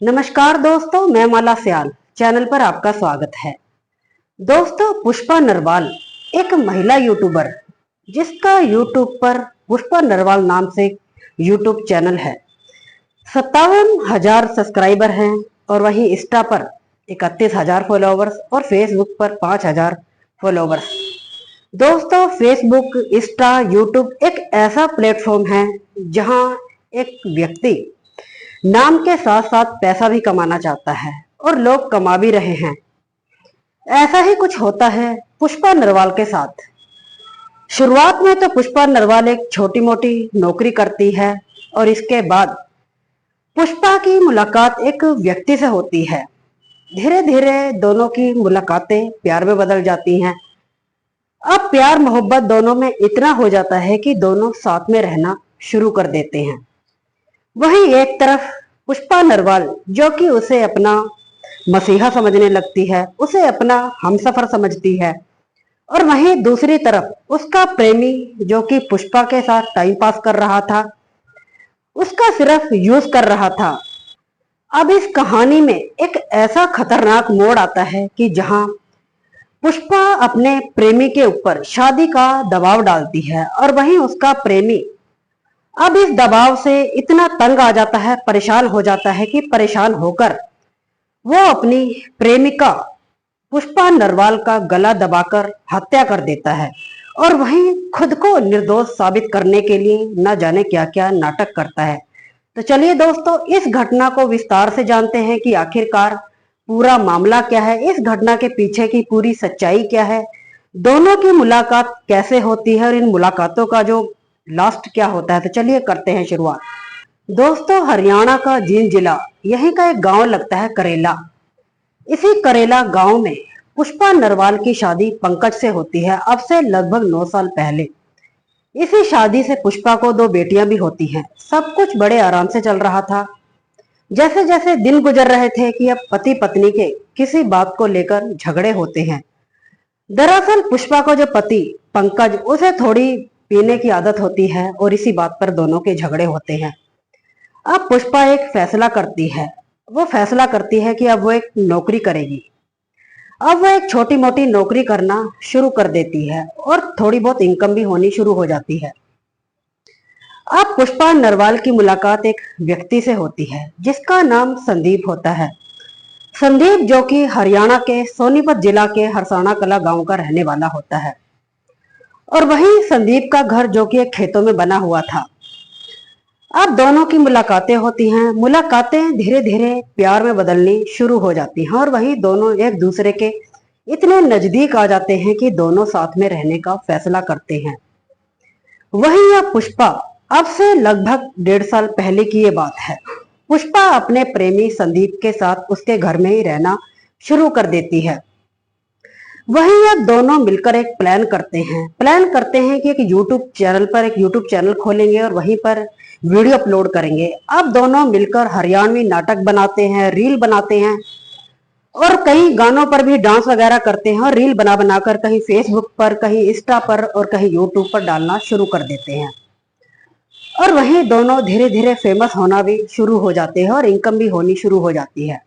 नमस्कार दोस्तों, मैं माला सियाल चैनल पर आपका स्वागत है। दोस्तों, पुष्पा नरवाल एक महिला यूट्यूबर जिसका यूट्यूब पर पुष्पा नरवाल नाम से यूट्यूब चैनल है। 57,000 सब्सक्राइबर हैं और वहीं इंस्टा पर 31,000 फॉलोवर्स और फेसबुक पर 5,000 फॉलोवर्स। दोस्तों, फेसबुक, इंस्टा, यूट्यूब एक ऐसा प्लेटफॉर्म है जहां एक व्यक्ति नाम के साथ साथ पैसा भी कमाना चाहता है और लोग कमा भी रहे हैं। ऐसा ही कुछ होता है पुष्पा नरवाल के साथ। शुरुआत में तो पुष्पा नरवाल एक छोटी मोटी नौकरी करती है और इसके बाद पुष्पा की मुलाकात एक व्यक्ति से होती है। धीरे धीरे दोनों की मुलाकातें प्यार में बदल जाती हैं। अब प्यार मोहब्बत दोनों में इतना हो जाता है कि दोनों साथ में रहना शुरू कर देते हैं। वहीं एक तरफ पुष्पा नरवाल जो कि उसे अपना मसीहा समझने लगती है, उसे अपना हमसफर समझती है, और वहीं दूसरी तरफ उसका प्रेमी जो कि पुष्पा के साथ टाइम पास कर रहा था, उसका सिर्फ यूज कर रहा था। अब इस कहानी में एक ऐसा खतरनाक मोड़ आता है कि जहां पुष्पा अपने प्रेमी के ऊपर शादी का दबाव डालती है और वहीं उसका प्रेमी अब इस दबाव से इतना तंग आ जाता है, परेशान हो जाता है कि परेशान होकर वो अपनी प्रेमिका पुष्पा नरवाल का गला दबाकर हत्या कर देता है और वहीं खुद को निर्दोष साबित करने के लिए न जाने क्या क्या नाटक करता है। तो चलिए दोस्तों, इस घटना को विस्तार से जानते हैं कि आखिरकार पूरा मामला क्या है, इस घटना के पीछे की पूरी सच्चाई क्या है, दोनों की मुलाकात कैसे होती है और इन मुलाकातों का जो लास्ट क्या होता है। तो चलिए करते हैं शुरुआत। दोस्तों, हरियाणा का जींद जिला, यहीं का एक गांव लगता है करेला। इसी करेला गांव में पुष्पा नरवाल की शादी पंकज से होती है, अब से लगभग 9 साल पहले। इसी शादी से पुष्पा को 2 बेटियां भी होती हैं। सब कुछ बड़े आराम से चल रहा था। जैसे जैसे दिन गुजर रहे थे कि अब पति पत्नी के किसी बात को लेकर झगड़े होते हैं। दरअसल पुष्पा को जो पति पंकज, उसे थोड़ी पीने की आदत होती है और इसी बात पर दोनों के झगड़े होते हैं। अब पुष्पा एक फैसला करती है। वो फैसला करती है कि अब वो एक नौकरी करेगी। अब वो एक छोटी मोटी नौकरी करना शुरू कर देती है और थोड़ी बहुत इनकम भी होनी शुरू हो जाती है। अब पुष्पा नरवाल की मुलाकात एक व्यक्ति से होती है जिसका नाम संदीप होता है। संदीप जो कि हरियाणा के सोनीपत जिला के हरसाणा कला गांव का रहने वाला होता है और वहीं संदीप का घर जो कि एक खेतों में बना हुआ था। अब दोनों की मुलाकातें होती हैं। मुलाकातें धीरे धीरे प्यार में बदलनी शुरू हो जाती हैं और वहीं दोनों एक दूसरे के इतने नजदीक आ जाते हैं कि दोनों साथ में रहने का फैसला करते हैं। वहीं यह पुष्पा अब से लगभग 1.5 साल पहले की ये बात है। पुष्पा अपने प्रेमी संदीप के साथ उसके घर में ही रहना शुरू कर देती है। वहीं यह दोनों मिलकर एक प्लान करते हैं कि एक यूट्यूब चैनल पर एक यूट्यूब चैनल खोलेंगे और वहीं पर वीडियो अपलोड करेंगे। अब दोनों मिलकर हरियाणवी नाटक बनाते हैं, रील बनाते हैं और कई गानों पर भी डांस वगैरह करते हैं और रील बना बनाकर कहीं फेसबुक पर, कहीं इंस्टा पर और कहीं यूट्यूब पर डालना शुरू कर देते हैं। और वहीं दोनों धीरे धीरे फेमस होना भी शुरू हो जाते हैं और इनकम भी होनी शुरू हो जाती है।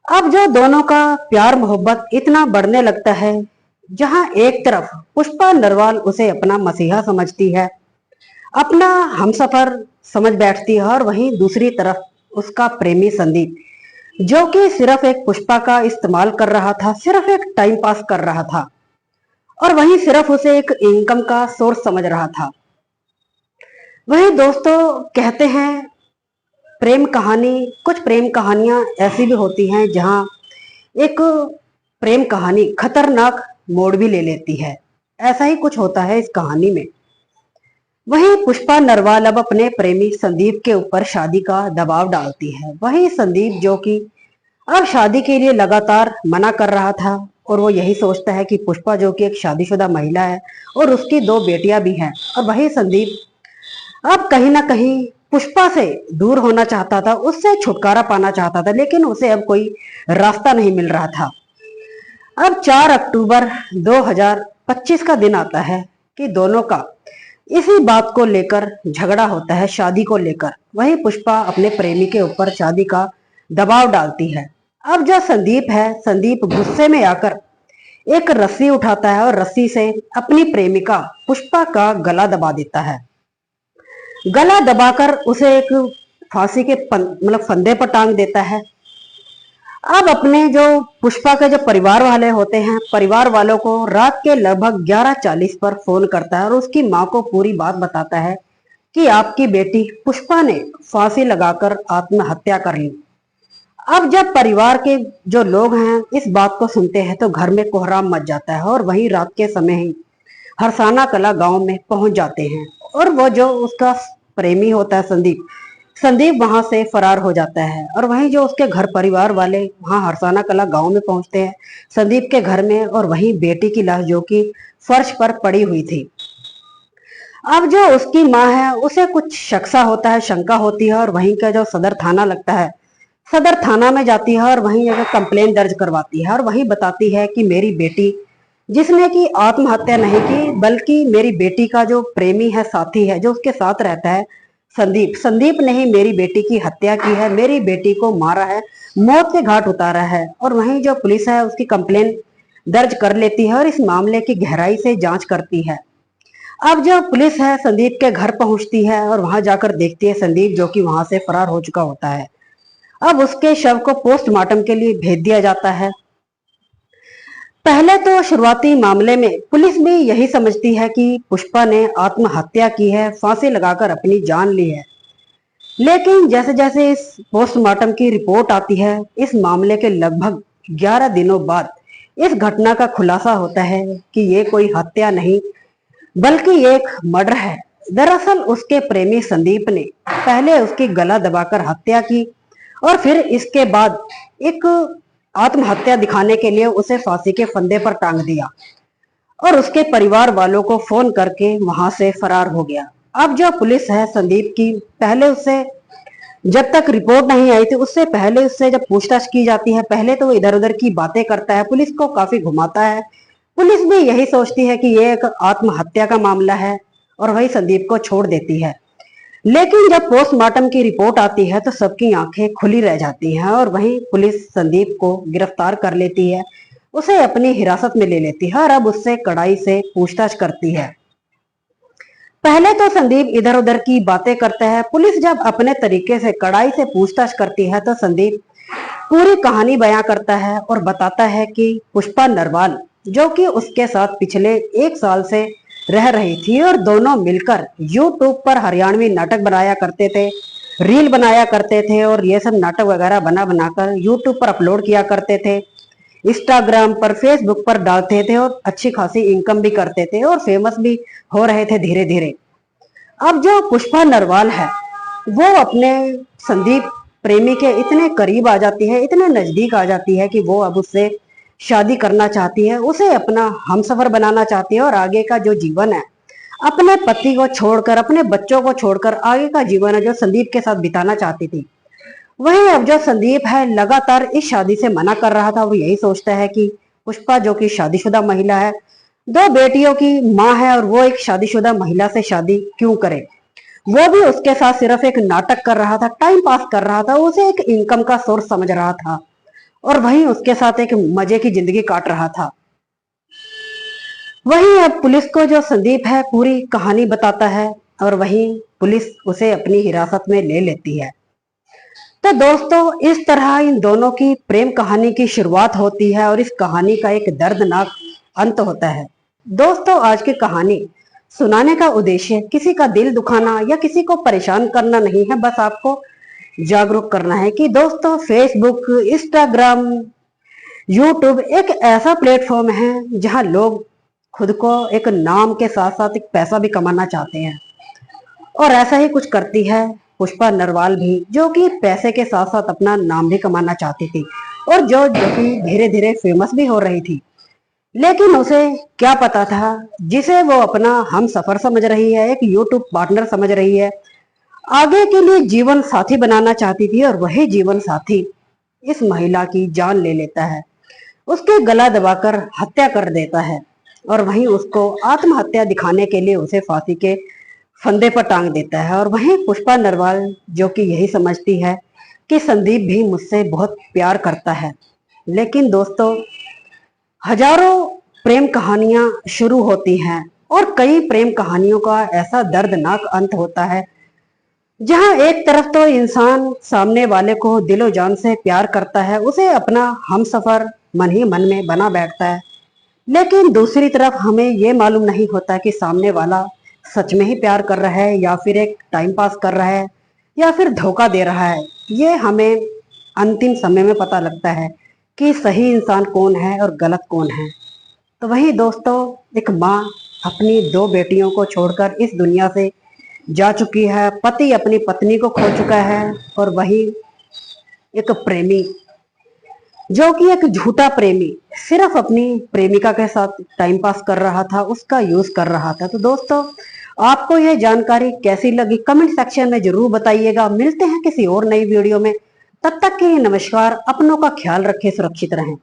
अब जो दोनों का प्यार मोहब्बत इतना बढ़ने लगता है, जहां एक तरफ पुष्पा नरवाल उसे अपना मसीहा समझती है, अपना हमसफर समझ बैठती है, और वहीं दूसरी तरफ उसका प्रेमी संदीप जो कि सिर्फ एक पुष्पा का इस्तेमाल कर रहा था, सिर्फ एक टाइम पास कर रहा था और वहीं सिर्फ उसे एक इनकम का सोर्स समझ रहा था। वहीं दोस्तों, कहते हैं कुछ प्रेम कहानियां ऐसी भी होती हैं जहां एक प्रेम कहानी खतरनाक मोड़ भी ले लेती है। ऐसा ही कुछ होता है इस कहानी में। वहीं पुष्पा नरवाल अब अपने प्रेमी संदीप के ऊपर शादी का दबाव डालती है। वहीं संदीप जो कि अब शादी के लिए लगातार मना कर रहा था और वो यही सोचता है कि पुष्पा जो कि एक शादीशुदा महिला है और उसकी 2 बेटियां भी हैं, और वही संदीप अब कहीं ना कहीं पुष्पा से दूर होना चाहता था, उससे छुटकारा पाना चाहता था, लेकिन उसे अब कोई रास्ता नहीं मिल रहा था। अब 4 अक्टूबर 2025 का दिन आता है कि दोनों का इसी बात को लेकर झगड़ा होता है, शादी को लेकर। वही पुष्पा अपने प्रेमी के ऊपर शादी का दबाव डालती है। अब जो संदीप है, संदीप गुस्से में आकर एक रस्सी उठाता है और रस्सी से अपनी प्रेमिका पुष्पा का गला दबा देता है। गला दबाकर उसे एक फांसी के मतलब फंदे पर टांग देता है। अब अपने जो पुष्पा के जो परिवार वाले होते हैं, परिवार वालों को रात के लगभग 11:40 पर फोन करता है और उसकी माँ को पूरी बात बताता है कि आपकी बेटी पुष्पा ने फांसी लगाकर आत्महत्या कर ली। अब जब परिवार के जो लोग हैं इस बात को सुनते हैं तो घर में कोहराम मच जाता है और वहीं रात के समय ही हरसाना कला गांव में पहुंच जाते हैं। और वो जो उसका प्रेमी होता है संदीप, संदीप वहां से फरार हो जाता है। और वहीं जो उसके घर परिवार वाले वहां हरसाना कला गांव में पहुंचते हैं संदीप के घर में, और वहीं बेटी की लाश जो कि फर्श पर पड़ी हुई थी। अब जो उसकी माँ है उसे कुछ शक्सा होता है, शंका होती है, और वहीं का जो सदर थाना लगता है, सदर थाना में जाती है और वहीं जगह कंप्लेन दर्ज करवाती है और वहीं बताती है कि मेरी बेटी, जिसने की आत्महत्या नहीं की बल्कि मेरी बेटी का जो प्रेमी है, साथी है, जो उसके साथ रहता है, संदीप, संदीप ने ही मेरी बेटी की हत्या की है, मेरी बेटी को मारा है, मौत के घाट उतारा है। और वहीं जो पुलिस है उसकी कंप्लेन दर्ज कर लेती है और इस मामले की गहराई से जांच करती है। अब जो पुलिस है संदीप के घर पहुंचती है और वहां जाकर देखती है संदीप जो कि वहां से फरार हो चुका होता है। अब उसके शव को पोस्टमार्टम के लिए भेज दिया जाता है। पहले तो शुरुआती मामले में पुलिस भी यही समझती है कि पुष्पा ने आत्महत्या की है, फांसी लगाकर अपनी जान ली है। लेकिन जैसे जैसे इस पोस्टमार्टम की रिपोर्ट आती है, इस मामले के लगभग 11 दिनों बाद इस घटना का खुलासा होता है कि ये कोई हत्या नहीं बल्कि एक मर्डर है। दरअसल उसके प्रेमी संदीप ने पहले उसकी गला दबाकर हत्या की और फिर इसके बाद एक आत्महत्या दिखाने के लिए उसे फांसी के फंदे पर टांग दिया और उसके परिवार वालों को फोन करके वहां से फरार हो गया। अब जो पुलिस है संदीप की, पहले उससे जब तक रिपोर्ट नहीं आई थी उससे पहले उससे जब पूछताछ की जाती है, पहले तो वो इधर उधर की बातें करता है, पुलिस को काफी घुमाता है। पुलिस भी यही सोचती है कि ये एक आत्महत्या का मामला है और वही संदीप को छोड़ देती है। लेकिन जब पोस्टमार्टम की रिपोर्ट आती है तो सबकी आंखें खुली रह जाती हैं और वहीं पुलिस संदीप को गिरफ्तार कर लेती है, उसे अपनी हिरासत में ले लेती है और अब उससे कड़ाई से पूछताछ करती है। पहले तो संदीप इधर उधर की बातें करता है। पुलिस जब अपने तरीके से कड़ाई से पूछताछ करती है तो संदीप पूरी कहानी बयां करता है और बताता है कि पुष्पा नरवाल जो कि उसके साथ पिछले 1 साल से रह रही थी और दोनों मिलकर यूट्यूब पर हरियाणवी नाटक बनाया करते थे, रील बनाया करते थे और ये सब नाटक वगैरह बना बनाकर यूट्यूब पर अपलोड किया करते थे, इंस्टाग्राम पर, फेसबुक पर डालते थे और अच्छी खासी इनकम भी करते थे और फेमस भी हो रहे थे धीरे धीरे। अब जो पुष्पा नरवाल है वो अपने संदीप प्रेमी के इतने करीब आ जाती है, इतने नजदीक आ जाती है कि वो अब उससे शादी करना चाहती है, उसे अपना हमसफर बनाना चाहती है और आगे का जो जीवन है अपने पति को छोड़कर, अपने बच्चों को छोड़कर आगे का जीवन है जो संदीप के साथ बिताना चाहती थी। वहीं अब जो संदीप है लगातार इस शादी से मना कर रहा था। वो यही सोचता है कि पुष्पा जो कि शादीशुदा महिला है, 2 बेटियों की माँ है और वो एक शादीशुदा महिला से शादी क्यों करे। वो भी उसके साथ सिर्फ एक नाटक कर रहा था, टाइम पास कर रहा था, उसे एक इनकम का सोर्स समझ रहा था और वहीं उसके साथ एक मजे की जिंदगी काट रहा था। वहीं अब पुलिस को जो संदीप है पूरी कहानी बताता है और वहीं पुलिस उसे अपनी हिरासत में ले लेती है। तो दोस्तों इस तरह इन दोनों की प्रेम कहानी की शुरुआत होती है और इस कहानी का एक दर्दनाक अंत होता है। दोस्तों आज की कहानी सुनाने का उद्देश्य किसी का दिल दुखाना या किसी को परेशान करना नहीं है, बस आपको जागरूक करना है कि दोस्तों फेसबुक, इंस्टाग्राम, यूट्यूब एक ऐसा प्लेटफॉर्म है जहां लोग खुद को एक नाम के साथ साथ एक पैसा भी कमाना चाहते हैं और ऐसा ही कुछ करती है पुष्पा नरवाल भी, जो कि पैसे के साथ साथ अपना नाम भी कमाना चाहती थी और जो कि धीरे धीरे फेमस भी हो रही थी। लेकिन उसे क्या पता था, जिसे वो अपना हम सफर समझ रही है, एक यूट्यूब पार्टनर समझ रही है, आगे के लिए जीवन साथी बनाना चाहती थी और वही जीवन साथी इस महिला की जान ले लेता है, उसके गला दबाकर हत्या कर देता है और वहीं उसको आत्महत्या दिखाने के लिए उसे फांसी के फंदे पर टांग देता है। और वहीं पुष्पा नरवाल जो कि यही समझती है कि संदीप भी मुझसे बहुत प्यार करता है। लेकिन दोस्तों, हजारों प्रेम कहानियां शुरू होती हैं और कई प्रेम कहानियों का ऐसा दर्दनाक अंत होता है जहां एक तरफ तो इंसान सामने वाले को दिलो जान से प्यार करता है, उसे अपना हमसफर मन ही मन में बना बैठता है, लेकिन दूसरी तरफ हमें ये मालूम नहीं होता कि सामने वाला सच में ही प्यार कर रहा है या फिर एक टाइम पास कर रहा है या फिर धोखा दे रहा है। ये हमें अंतिम समय में पता लगता है कि सही इंसान कौन है और गलत कौन है। तो वहीं दोस्तों, एक माँ अपनी दो बेटियों को छोड़कर इस दुनिया से जा चुकी है, पति अपनी पत्नी को खो चुका है, और वही एक प्रेमी जो कि एक झूठा प्रेमी सिर्फ अपनी प्रेमिका के साथ टाइम पास कर रहा था, उसका यूज कर रहा था। तो दोस्तों, आपको यह जानकारी कैसी लगी कमेंट सेक्शन में जरूर बताइएगा। मिलते हैं किसी और नई वीडियो में, तब तक के लिए नमस्कार। अपनों का ख्याल रखें, सुरक्षित रहें।